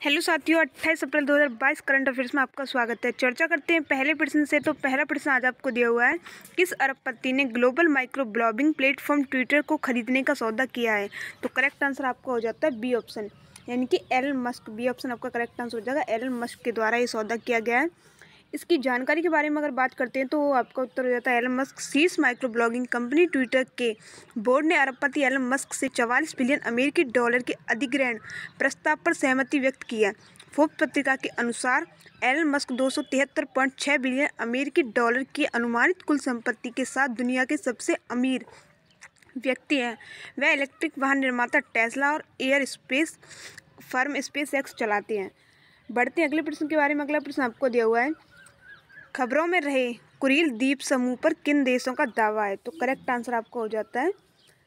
Hello साथियों, 28 अप्रैल 2022 current affairs में आपका स्वागत है। चर्चा करते हैं पहले प्रश्न से। तो पहला प्रश्न आज आपको दिया हुआ है, किस अरबपति ने global micro blogging platform Twitter को खरीदने का सौदा किया है? तो करेक्ट आंसर आपका हो जाता है बी ऑप्शन, यानी कि एलन मस्क। बी ऑप्शन आपका करेक्ट आंसर हो जाएगा। एलन मस्क के द्वारा ये सौदा किया गया है। इसकी जानकारी के बारे में अगर बात करते हैं तो आपका उत्तर हो जाता है एलन मस्क। शीर्ष माइक्रो ब्लॉगिंग कंपनी ट्विटर के बोर्ड ने अरबपति एलन मस्क से 44 बिलियन अमेरिकी डॉलर के अधिग्रहण प्रस्ताव पर सहमति व्यक्त की है। फोर्ब्स पत्रिका के अनुसार एलन मस्क 273.6 बिलियन अमेरिकी डॉलर की अनुमानित कुल संपत्ति के साथ दुनिया के सबसे अमीर व्यक्ति हैं। वह इलेक्ट्रिक वाहन निर्माता टेस्ला और air space firm space x चलाते हैं। बढ़ते हैं अगले प्रश्न के बारे में। अगला प्रश्न आपको दिया हुआ है, खबरों में रहे कुरिल द्वीप समूह पर किन देशों का दावा है? तो करेक्ट आंसर आपका हो जाता है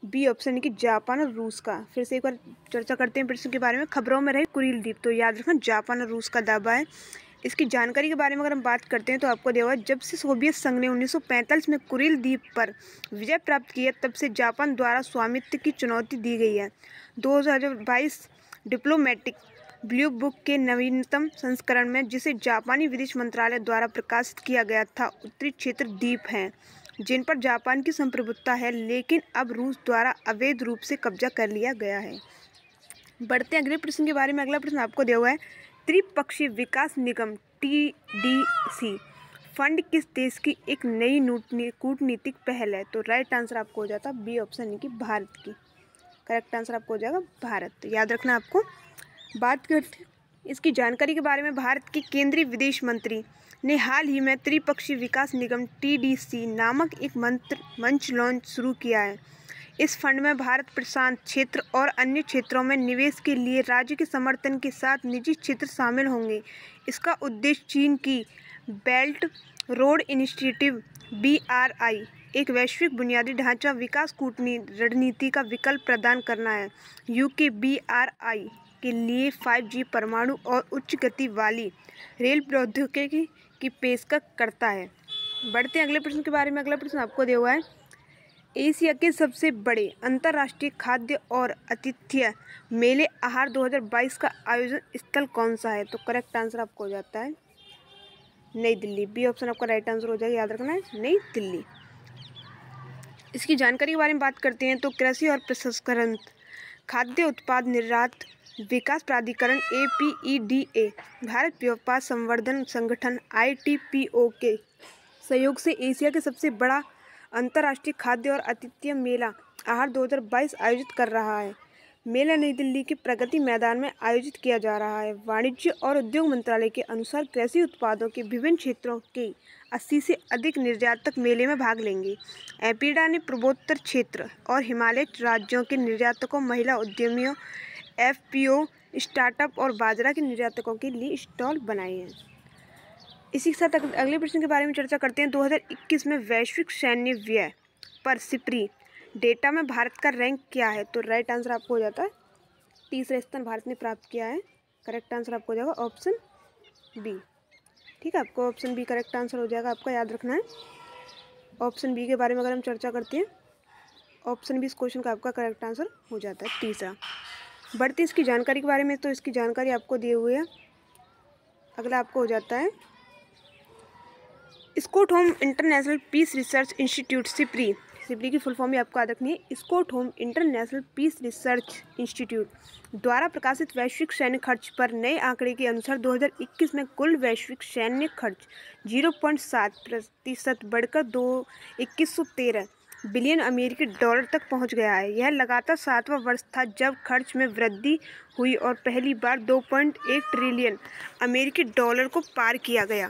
बी ऑप्शन, कि जापान और रूस का। फिर से एक बार चर्चा करते हैं प्रश्न के बारे में। खबरों में रहे कुरिल द्वीप, तो याद रखना जापान और रूस का दावा है। इसकी जानकारी के बारे में अगर हम बात करते हैं तो आपको दिया हुआ है, जब से सोवियत संघ ने 1945 में कुरिल द्वीप पर विजय प्राप्त की है, तब से जापान द्वारा स्वामित्व की चुनौती दी गई है। 2022 डिप्लोमेटिक ब्लू बुक के नवीनतम संस्करण में, जिसे जापानी विदेश मंत्रालय द्वारा प्रकाशित किया गया था, उत्तरी क्षेत्र द्वीप हैं जिन पर जापान की संप्रभुता है, लेकिन अब रूस द्वारा अवैध रूप से कब्जा कर लिया गया है। बढ़ते हैं अगले प्रश्न के बारे में। अगला प्रश्न आपको दिया हुआ है, त्रिपक्षीय विकास निगम TDC फंड किस देश की एक नई कूटनीतिक पहल है? तो राइट आंसर आपको हो जाता है बी ऑप्शन, यानी कि भारत की। करेक्ट आंसर आपको हो जाएगा भारत। तो याद रखना आपको। बात करते इसकी जानकारी के बारे में। भारत के केंद्रीय विदेश मंत्री ने हाल ही में त्रिपक्षीय विकास निगम TDC नामक एक मंच लॉन्च शुरू किया है। इस फंड में भारत प्रशांत क्षेत्र और अन्य क्षेत्रों में निवेश के लिए राज्य के समर्थन के साथ निजी क्षेत्र शामिल होंगे। इसका उद्देश्य चीन की बेल्ट रोड इनिशिएटिव BRI, एक वैश्विक बुनियादी ढांचा विकास रणनीति का विकल्प प्रदान करना है। UK BRI के लिए 5G परमाणु और उच्च गति वाली रेल प्रौद्योगिकी की पेशकश करता है। बढ़ते हैं अगले प्रश्न के बारे में। अगला प्रश्न आपको दिया हुआ है, एशिया के सबसे बड़े अंतर्राष्ट्रीय खाद्य और आतिथ्य मेले आहार 2022 का आयोजन स्थल कौन सा है? तो करेक्ट आंसर आपको हो जाता है नई दिल्ली। बी ऑप्शन आपका राइट आंसर हो जाएगा। याद रखना है नई दिल्ली। इसकी जानकारी के बारे में बात करते हैं तो कृषि और प्रसंस्करण खाद्य उत्पाद निर्यात विकास प्राधिकरण APEDA, भारत व्यापार संवर्धन संगठन ITPO के सहयोग से एशिया के सबसे बड़ा अंतर्राष्ट्रीय खाद्य और आतिथ्य मेला आहार 2022 आयोजित कर रहा है। मेला नई दिल्ली के प्रगति मैदान में आयोजित किया जा रहा है। वाणिज्य और उद्योग मंत्रालय के अनुसार कृषि उत्पादों के विभिन्न क्षेत्रों के 80 से अधिक निर्यातक मेले में भाग लेंगे। एपीडा ने पूर्वोत्तर क्षेत्र और हिमालय राज्यों के निर्यातकों, महिला उद्यमियों, FPO, स्टार्टअप और बाजरा के निर्यातकों के लिए स्टॉल बनाए हैं। इसी के साथ अगले प्रश्न के बारे में चर्चा करते हैं। 2021 में वैश्विक सैन्य व्यय पर सिपरी डेटा में भारत का रैंक क्या है? तो राइट आंसर आपको हो जाता है तीसरा स्थान भारत ने प्राप्त किया है। करेक्ट आंसर आपको हो जाएगा ऑप्शन बी। ठीक है, आपको ऑप्शन बी करेक्ट आंसर हो जाएगा। आपका याद रखना है ऑप्शन बी के बारे में। अगर हम चर्चा करते हैं, ऑप्शन बी इस क्वेश्चन का आपका करेक्ट आंसर हो जाता है तीसरा। बढ़ती इसकी जानकारी के बारे में, तो इसकी जानकारी आपको दिए हुए है। अगला आपको हो जाता है Stockholm International Peace Research Institute SIPRI की फुल फॉर्म भी आपको याद रखनी है। Stockholm International Peace Research Institute द्वारा प्रकाशित वैश्विक सैन्य खर्च पर नए आंकड़े के अनुसार 2021 में कुल वैश्विक सैन्य खर्च 0.7% बढ़कर 2113 बिलियन अमेरिकी डॉलर तक पहुंच गया है। यह लगातार 7वां वर्ष था जब खर्च में वृद्धि हुई और पहली बार 2.1 ट्रिलियन अमेरिकी डॉलर को पार किया गया।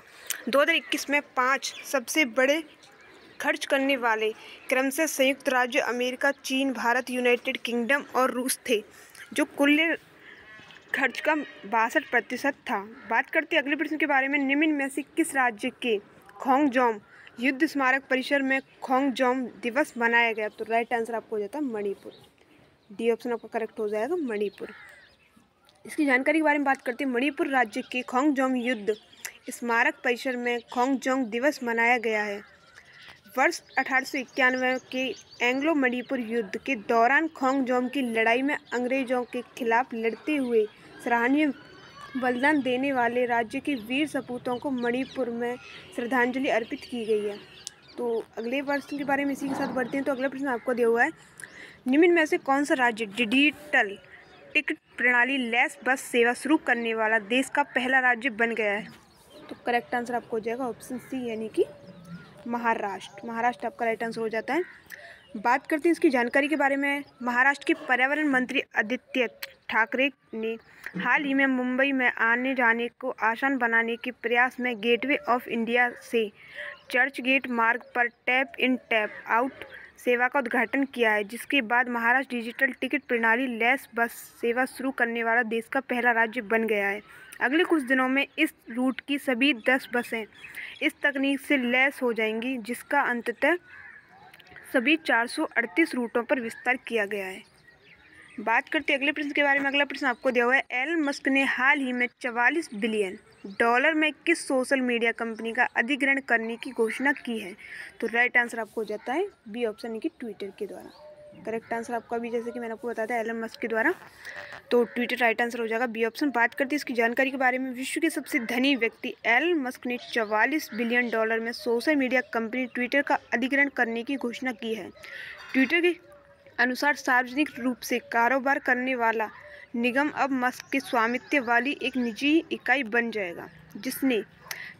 2021 में 5 सबसे बड़े खर्च करने वाले क्रमशः संयुक्त राज्य अमेरिका, चीन, भारत, यूनाइटेड किंगडम और रूस थे, जो कुल खर्च का 62% था। बात करते अगले प्रश्न के बारे में। निम्न में से किस राज्य के खोंगजोम युद्ध स्मारक परिसर में खोंगजोम दिवस मनाया गया? तो राइट आंसर आपको हो जाता है मणिपुर। डी ऑप्शन आपका करेक्ट हो जाएगा मणिपुर। इसकी जानकारी के बारे में बात करते हैं। मणिपुर राज्य के खोंगजोम युद्ध स्मारक परिसर में खोंगजोम दिवस मनाया गया है। वर्ष 1891 के एंग्लो मणिपुर युद्ध के दौरान खोंगजोम की लड़ाई में अंग्रेजों के खिलाफ लड़ते हुए सराहनीय बलिदान देने वाले राज्य के वीर सपूतों को मणिपुर में श्रद्धांजलि अर्पित की गई है। तो अगले प्रश्न के बारे में इसी के साथ बढ़ते हैं। तो अगला प्रश्न आपको दिया हुआ है, निम्न में से कौन सा राज्य डिजिटल टिकट प्रणाली लेस बस सेवा शुरू करने वाला देश का पहला राज्य बन गया है? तो करेक्ट आंसर आपको हो जाएगा ऑप्शन सी, यानी कि महाराष्ट्र। महाराष्ट्र आपका राइट आंसर हो जाता है। बात करते हैं इसकी जानकारी के बारे में। महाराष्ट्र के पर्यावरण मंत्री आदित्य ठाकरे ने हाल ही में मुंबई में आने जाने को आसान बनाने के प्रयास में गेटवे ऑफ इंडिया से चर्च गेट मार्ग पर टैप इन टैप आउट सेवा का उद्घाटन किया है, जिसके बाद महाराष्ट्र डिजिटल टिकट प्रणाली लेस बस सेवा शुरू करने वाला देश का पहला राज्य बन गया है। अगले कुछ दिनों में इस रूट की सभी 10 बसें इस तकनीक से लैस हो जाएंगी, जिसका अंततः सभी 438 रूटों पर विस्तार किया गया है। बात करते हैं अगले प्रश्न के बारे में। अगला प्रश्न आपको दिया हुआ है, एलन मस्क ने हाल ही में $44 बिलियन में किस सोशल मीडिया कंपनी का अधिग्रहण करने की घोषणा की है? तो राइट आंसर आपको हो जाता है बी ऑप्शन, यानी कि ट्विटर के द्वारा। करेक्ट आंसर आपका भी, जैसे कि मैंने आपको बताया था, एलन मस्क के द्वारा, तो ट्विटर राइट आंसर हो जाएगा बी ऑप्शन। बात करते हैं इसकी जानकारी के बारे में। विश्व के सबसे धनी व्यक्ति एलन मस्क ने $44 बिलियन में सोशल मीडिया कंपनी ट्विटर का अधिग्रहण करने की घोषणा की है। ट्विटर के अनुसार सार्वजनिक रूप से कारोबार करने वाला निगम अब मस्क के स्वामित्व वाली एक निजी इकाई बन जाएगा, जिसने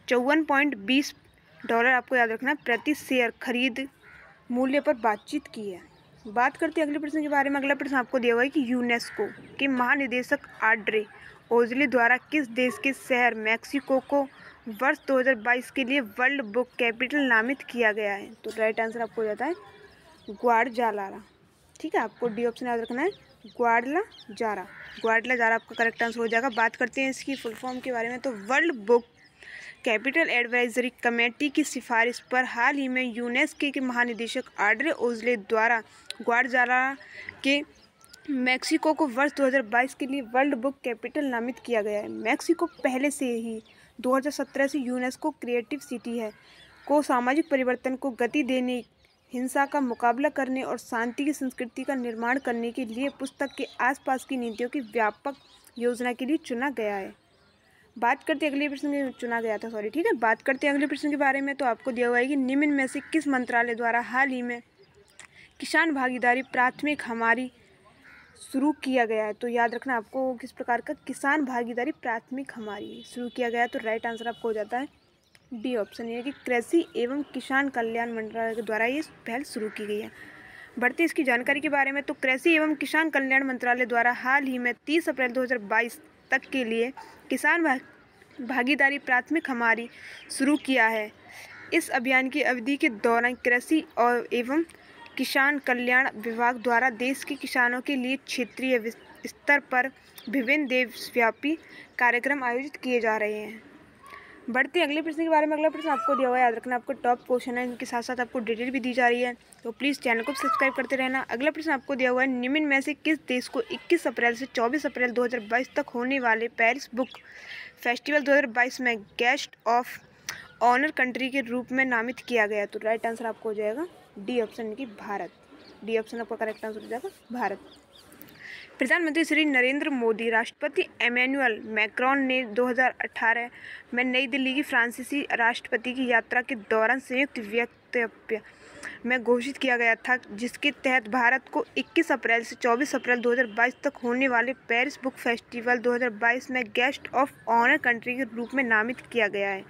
$54.20 आपको याद रखना प्रति शेयर खरीद मूल्य पर बातचीत की है। बात करते हैं अगले प्रश्न के बारे में। अगला प्रश्न आपको दिया हुआ है कि यूनेस्को के महानिदेशक आड्रे ओजले द्वारा किस देश के शहर मैक्सिको को वर्ष 2022 के लिए वर्ल्ड बुक कैपिटल नामित किया गया है? तो राइट आंसर आपको हो जाता है ग्वाडलाजारा। ठीक है, आपको डी ऑप्शन याद रखना है, ग्वाडलाजारा। ग्वाडलाजारा आपका करेक्ट आंसर हो जाएगा। बात करते हैं इसकी फुल फॉर्म के बारे में। तो world book capital advisory committee की सिफारिश पर हाल ही में यूनेस्को के महानिदेशक आड्रे ओजले द्वारा ग्वाडलाजारा के मैक्सिको को वर्ष 2022 के लिए वर्ल्ड बुक कैपिटल नामित किया गया है। मैक्सिको पहले से ही 2017 से यूनेस्को क्रिएटिव सिटी है को सामाजिक परिवर्तन को गति देने, हिंसा का मुकाबला करने और शांति की संस्कृति का निर्माण करने के लिए पुस्तक के आसपास की नीतियों की व्यापक योजना के लिए चुना गया है। बात करते हैं अगले प्रश्न के चुना गया था सॉरी ठीक है। बात करते हैं अगले प्रश्न के बारे में। तो आपको दिया हुआ है कि निम्न में से किस मंत्रालय द्वारा हाल ही में किसान भागीदारी प्राथमिक हमारी शुरू किया गया है? तो याद रखना आपको किस प्रकार का किसान भागीदारी प्राथमिक हमारी शुरू किया गया है। तो राइट आंसर आपको हो जाता है डी ऑप्शन, ये कि कृषि एवं किसान कल्याण मंत्रालय के द्वारा ये पहल शुरू की गई है। बढ़ते इसकी जानकारी के बारे में। तो कृषि एवं किसान कल्याण मंत्रालय द्वारा हाल ही में 30 अप्रैल 2022 तक के लिए किसान भागीदारी प्राथमिक हमारी शुरू किया है। इस अभियान की अवधि के दौरान कृषि और एवं किसान कल्याण विभाग द्वारा देश के किसानों के लिए क्षेत्रीय स्तर पर विभिन्न देशव्यापी कार्यक्रम आयोजित किए जा रहे हैं। बढ़ते अगले प्रश्न के बारे में। अगला प्रश्न आपको दिया हुआ है, याद रखना आपको टॉप क्वेश्चन है, इनके साथ साथ आपको डिटेल भी दी जा रही है, तो प्लीज़ चैनल को सब्सक्राइब करते रहना। अगला प्रश्न आपको दिया हुआ है, निम्न में से किस देश को 21 अप्रैल से 24 अप्रैल 2022 तक होने वाले पेरिस बुक फेस्टिवल 2022 में गेस्ट ऑफ ऑनर कंट्री के रूप में नामित किया गया? तो राइट आंसर आपको हो जाएगा डी ऑप्शन, की भारत। डी ऑप्शन आपका करेक्ट आंसर हो जाएगा भारत। प्रधानमंत्री श्री नरेंद्र मोदी, राष्ट्रपति एमेनुअल मैक्रोन ने 2018 में नई दिल्ली की फ्रांसीसी राष्ट्रपति की यात्रा के दौरान संयुक्त वक्तव्य में घोषित किया गया था, जिसके तहत भारत को 21 अप्रैल से 24 अप्रैल 2022 तक होने वाले पेरिस बुक फेस्टिवल 2022 में गेस्ट ऑफ ऑनर कंट्री के रूप में नामित किया गया है।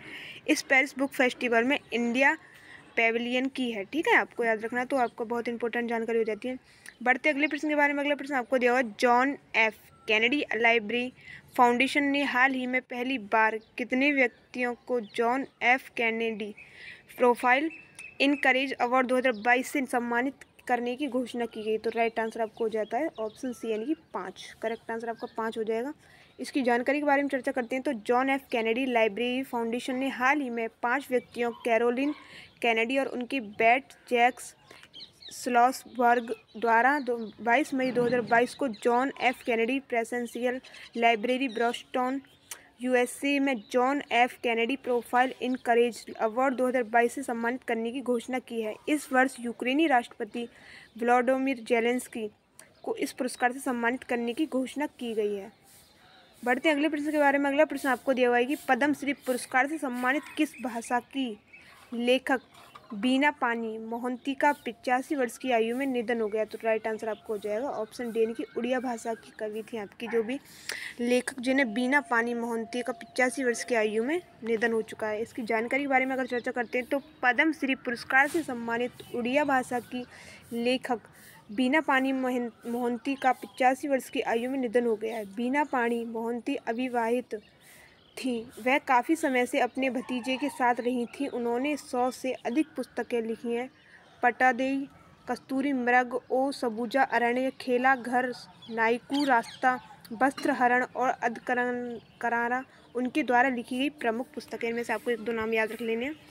इस पेरिस बुक फेस्टिवल में इंडिया पेविलियन की है। ठीक है, आपको याद रखना, तो आपको बहुत इंपॉर्टेंट जानकारी हो जाती है। बढ़ते अगले प्रश्न के बारे में। अगला प्रश्न आपको दिया हुआ है, John F Kennedy library foundation ने हाल ही में पहली बार कितने व्यक्तियों को John F Kennedy Profile In Courage Award 2022 से सम्मानित करने की घोषणा की गई? तो राइट आंसर आपको हो जाता है ऑप्शन सी, यानी कि 5। करेक्ट आंसर आपका 5 हो जाएगा। इसकी जानकारी के बारे में चर्चा करते हैं। तो John F Kennedy library foundation ने हाल ही में 5 व्यक्तियों कैरोलिन कैनेडी और उनकी बेट जैक्स स्लॉसबर्ग द्वारा 22 मई 2022 को John F Kennedy Presidential Library Boston USA में John F Kennedy Profile In Courage Award 2022 से सम्मानित करने की घोषणा की है। इस वर्ष यूक्रेनी राष्ट्रपति व्लादिमीर जेलेंस्की को इस पुरस्कार से सम्मानित करने की घोषणा की गई है। बढ़ते हैं अगले प्रश्न के बारे में। अगला प्रश्न आपको दिया हुआ है कि पद्मश्री पुरस्कार से सम्मानित किस भाषा की लेखक बीना पानी मोहंती का 85 वर्ष की आयु में निधन हो गया? तो राइट आंसर आपको हो जाएगा ऑप्शन डी की उड़िया भाषा की कवि थी आपकी जो भी लेखक जिन्हें बीना पानी मोहंती का 85 वर्ष की आयु में निधन हो चुका है। इसकी जानकारी के बारे में अगर चर्चा करते हैं तो पद्मश्री पुरस्कार से सम्मानित उड़िया भाषा की लेखक बीना पानी मोहंती का 85 वर्ष की आयु में निधन हो गया है। बीना पानी मोहंती अविवाहित थी। वह काफ़ी समय से अपने भतीजे के साथ रही थी। उन्होंने 100 से अधिक पुस्तकें लिखी हैं। पट्टादेई, कस्तूरी मृग, ओ सबूजा अरण्य, खेला घर, नायकू रास्ता, वस्त्रहरण और अधकरारा उनके द्वारा लिखी गई प्रमुख पुस्तकें। इनमें से आपको 1-2 नाम याद रख लेने हैं।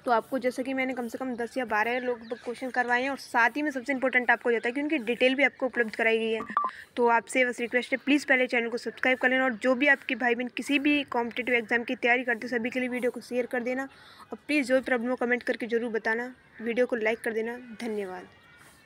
तो आपको जैसे कि मैंने कम से कम 10 या 12 लोग क्वेश्चन करवाए हैं और साथ ही में सबसे इंपॉर्टेंट आपको जाता है कि उनकी डिटेल भी आपको उपलब्ध कराई गई है। तो आपसे बस रिक्वेस्ट है, प्लीज़ पहले चैनल को सब्सक्राइब कर लेना और जो भी आपकी भाई बहन किसी भी कॉम्पिटिटिव एग्जाम की तैयारी करते सभी के लिए वीडियो को शेयर कर देना और प्लीज़ जो भी प्रॉब्लम हो कमेंट करके ज़रूर बताना। वीडियो को लाइक कर देना। धन्यवाद।